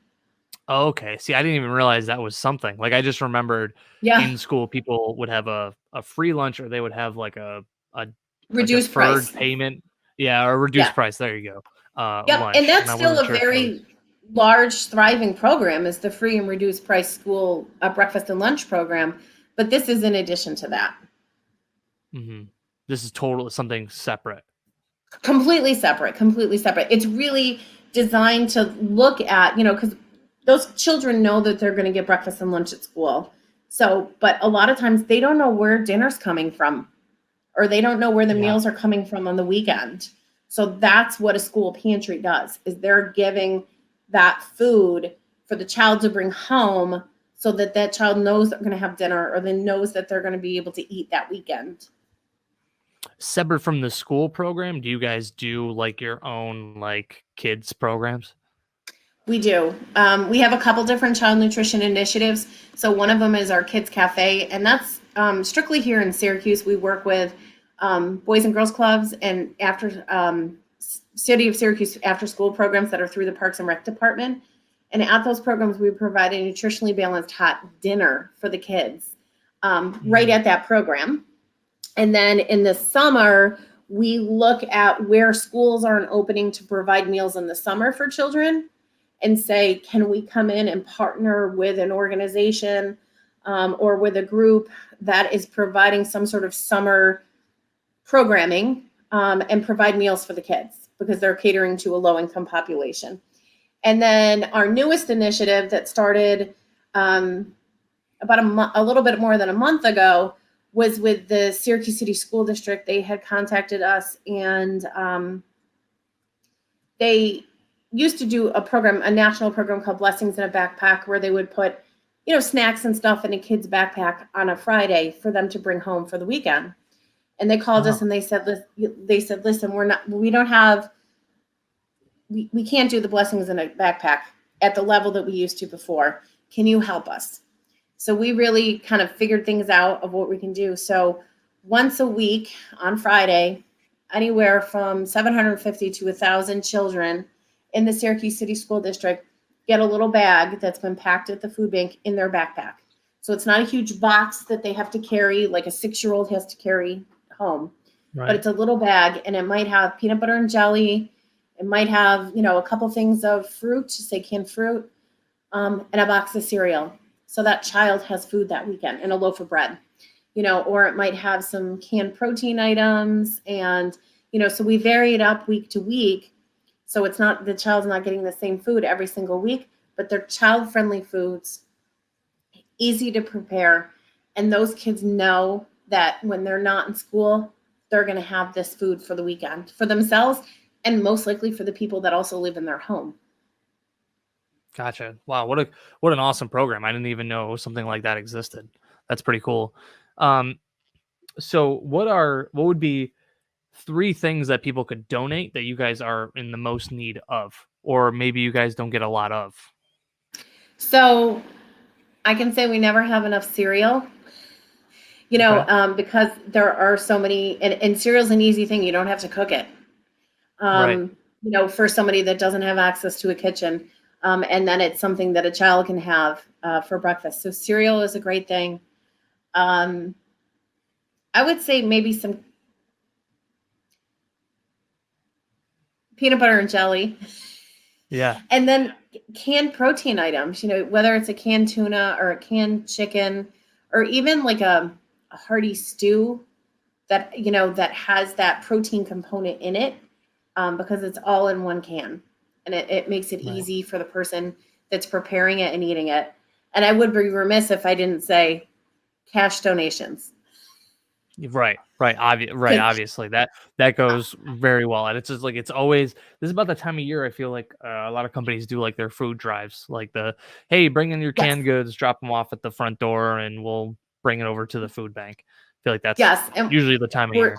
Okay. See, I didn't even realize that was something. Like I just remembered Yeah, in school people would have a free lunch, or they would have like a reduced deferred price. payment. Yeah, or a Yeah. reduced price. There you go. Yep, and Lunch. And that's I still wasn't a sure if that was very large, thriving program, is the free and reduced price school breakfast and lunch program. But this is in addition to that. mhm. This is total something separate. Completely separate, completely separate. It's really designed to look at, because those children know that they're going to get breakfast and lunch at school. So, but a lot of times they don't know where dinner's coming from, or they don't know where the Yeah. meals are coming from on the weekend. So that's what a school pantry does, is they're giving that food for the child to bring home so that that child knows they're going to have dinner, or then knows that they're going to be able to eat that weekend. Separate from the school program, do you guys do like your own like kids programs? We do. We have a couple different child nutrition initiatives. So one of them is our Kids Cafe, and that's strictly here in Syracuse. We work with boys and girls clubs and after City of Syracuse after school programs that are through the Parks and Rec Department. And at those programs, we provide a nutritionally balanced hot dinner for the kids right Mm, at that program. And then in the summer, we look at where schools aren't opening to provide meals in the summer for children, and say, can we come in and partner with an organization or with a group that is providing some sort of summer programming and provide meals for the kids, because they're catering to a low income population. And then our newest initiative that started about a little bit more than a month ago was with the Syracuse City School District. They had contacted us, and they used to do a national program called Blessings in a Backpack, where they would put, snacks and stuff in a kid's backpack on a Friday for them to bring home for the weekend. And they called us oh, and they said, listen, we can't do the Blessings in a Backpack at the level that we used to before. Can you help us? So we really kind of figured things out of what we can do. So once a week on Friday, anywhere from 750 to 1,000 children in the Syracuse City School District get a little bag that's been packed at the food bank in their backpack. So it's not a huge box that they have to carry like a 6-year-old has to carry home, but right. it's a little bag, and it might have peanut butter and jelly. It might have, a couple things of fruit, say canned fruit, and a box of cereal. So that child has food that weekend, and a loaf of bread, or it might have some canned protein items and So we vary it up week to week. So it's not, the child's not getting the same food every single week, but they're child-friendly foods, easy to prepare. And those kids know that when they're not in school, they're going to have this food for the weekend for themselves and most likely for the people that also live in their home. Gotcha. Wow, what an awesome program. I didn't even know something like that existed. That's pretty cool. Um, so what would be three things that people could donate that you guys are in the most need of, or maybe you guys don't get a lot of? So I can say we never have enough cereal, Okay. because there are so many, and cereal's an easy thing. You don't have to cook it. Right. For somebody that doesn't have access to a kitchen. And then it's something that a child can have for breakfast. So cereal is a great thing. Um, I would say maybe some peanut butter and jelly. Yeah. And then canned protein items, whether it's a canned tuna or a canned chicken or even like a hearty stew that has that protein component in it, because it's all in one can. And it makes it Right. easy for the person that's preparing it and eating it. And I would be remiss if I didn't say cash donations. Right, right, right. 'Cause- Obviously, that goes very well, and it's just like it's always this is about the time of year. I feel like a lot of companies do like their food drives, like the hey, bring in your yes, canned goods, drop them off at the front door, and we'll bring it over to the food bank. I feel like that's yes. And usually the time of we're year.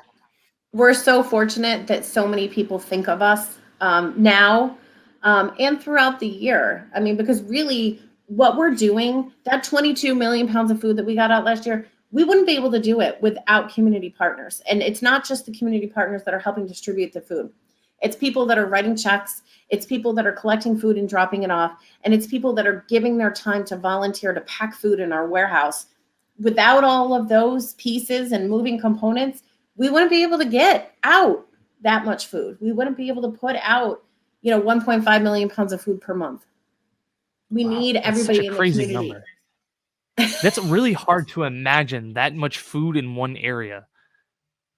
we're so fortunate that so many people think of us now, and throughout the year. I mean, because really, what we're doing, that 22 million pounds of food that we got out last year, we wouldn't be able to do it without community partners. And it's not just the community partners that are helping distribute the food. It's people that are writing checks. It's people that are collecting food and dropping it off. And it's people that are giving their time to volunteer to pack food in our warehouse. Without all of those pieces and moving components, we wouldn't be able to get out that much food. We wouldn't be able to put out, 1.5 million pounds of food per month. We Wow, need that's such a everybody in the crazy community. number. That's really hard to imagine that much food in one area.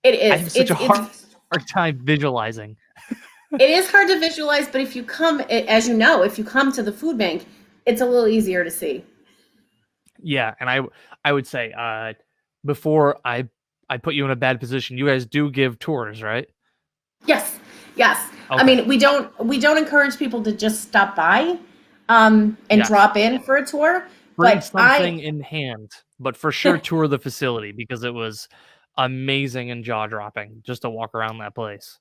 It I is. have such a It's hard time visualizing. it is hard to visualize, but if you come, as you know, if you come to the food bank, it's a little easier to see. Yeah, and I would say before I put you in a bad position, you guys do give tours, right? Yes, yes. I Okay. mean, we don't encourage people to just stop by, and Yes. drop in for a tour, Bring but something in hand, but for sure tour the facility because it was amazing and jaw-dropping just to walk around that place.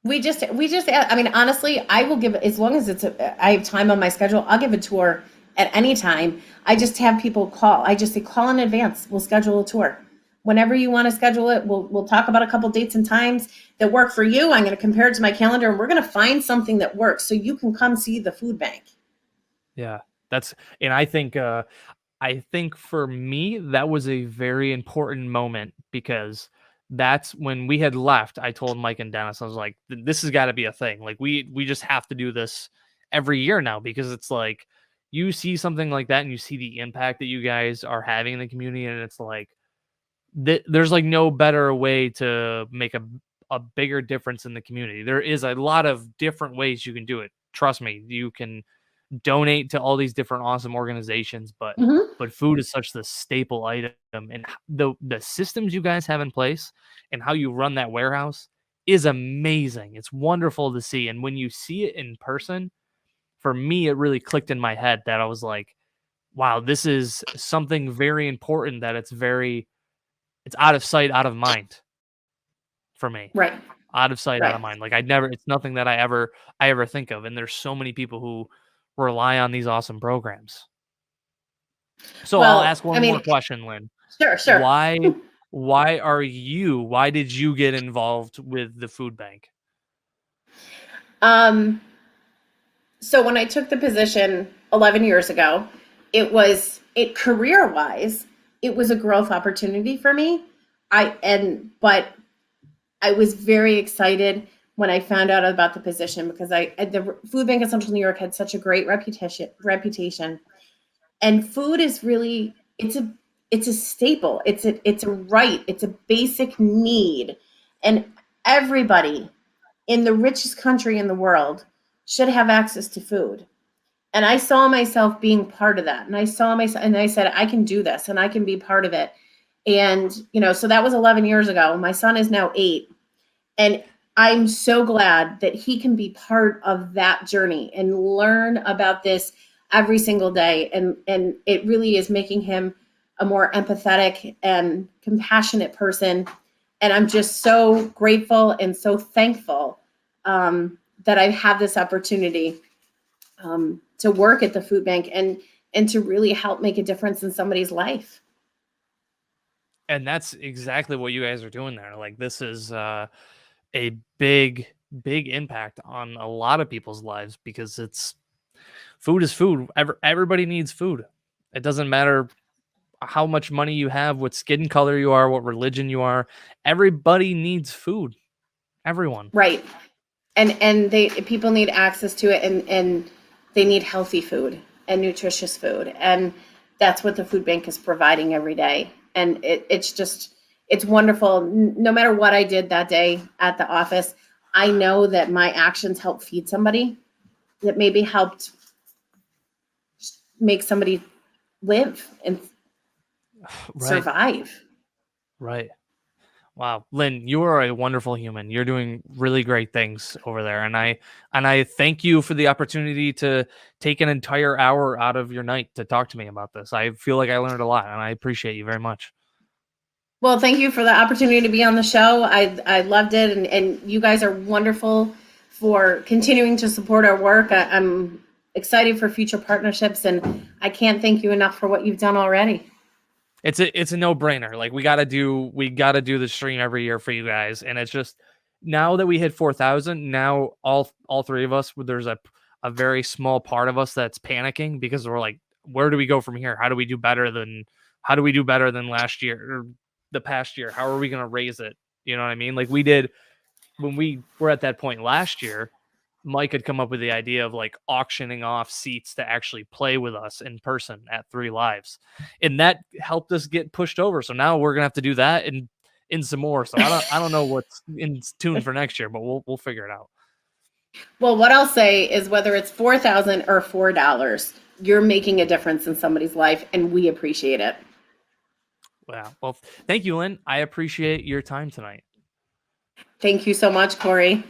we just I mean, honestly, I will give, as long as I have time on my schedule, I'll give a tour at any time. I just have people call. I just say call in advance. We'll schedule a tour. Whenever you want to schedule it, we'll talk about a couple dates and times that work for you. I'm going to compare it to my calendar and we're going to find something that works so you can come see the food bank. Yeah. That's and I think for me, that was a very important moment because that's when we had left. I told Mike and Dennis, I was like, this has got to be a thing. Like we just have to do this every year now because it's like you see something like that and you see the impact that you guys are having in the community, and it's like there's like no better way to make a bigger difference in the community. There is a lot of different ways you can do it. Trust me, you can donate to all these different awesome organizations, Hmm. but food is such the staple item, and the systems you guys have in place and how you run that warehouse is amazing. It's wonderful to see, and when you see it in person, for me, it really clicked in my head that I was like, wow, this is something very important. That it's out of sight, out of mind for me. Right, Out of sight, out right. of mind. Like I'd never it's nothing that I ever think of, and there's so many people who rely on these awesome programs. So I'll Well, ask I one more mean, question, Lynn. sure, sure. Why why did you get involved with the food bank? Um, so when I took the position 11 years ago, it career wise, it was a growth opportunity for me. But I was very excited when I found out about the position because the food bank in Central New York had such a great reputation, and food is really, it's a staple. It's a right. It's a basic need, and everybody in the richest country in the world should have access to food. And I saw myself being part of that. And I saw myself, and I said, I can do this and I can be part of it. And, so that was 11 years ago. My son is now 8. And I'm so glad that he can be part of that journey and learn about this every single day. And it really is making him a more empathetic and compassionate person. And I'm just so grateful and so thankful that I have this opportunity to work at the food bank and to really help make a difference in somebody's life. And that's exactly what you guys are doing there. Like, this is a big impact on a lot of people's lives, because food is food. Everybody needs food. It doesn't matter how much money you have, what skin color you are, what religion you are. Everybody needs food. Everyone. Right. And people need access to it, and they need healthy food and nutritious food. And that's what the food bank is providing every day. And it's wonderful. No matter what I did that day at the office, I know that my actions helped feed somebody, that maybe helped make somebody live and survive. Right. Wow, Lynn, you are a wonderful human. You're doing really great things over there, and I thank you for the opportunity to take an entire hour out of your night to talk to me about this. I feel like I learned a lot, and I appreciate you very much. Well, thank you for the opportunity to be on the show. I loved it, and you guys are wonderful for continuing to support our work. I'm excited for future partnerships, and I can't thank you enough for what you've done already. It's a no-brainer. Like, we gotta do the stream every year for you guys, and it's just, now that we hit 4,000, now all three of us, there's a very small part of us that's panicking, because we're like, where do we go from here? How do we do better than last year or the past year? How are we gonna raise it? You know what I mean? Like we did when we were at that point last year. Mike had come up with the idea of like auctioning off seats to actually play with us in person at 3 Lives. And that helped us get pushed over. So now we're going to have to do that and in some more. So I don't know what's in tune for next year, but we'll figure it out. Well, what I'll say is, whether it's 4,000 or $4, you're making a difference in somebody's life, and we appreciate it. Wow. Well, thank you, Lynn. I appreciate your time tonight. Thank you so much, Cory.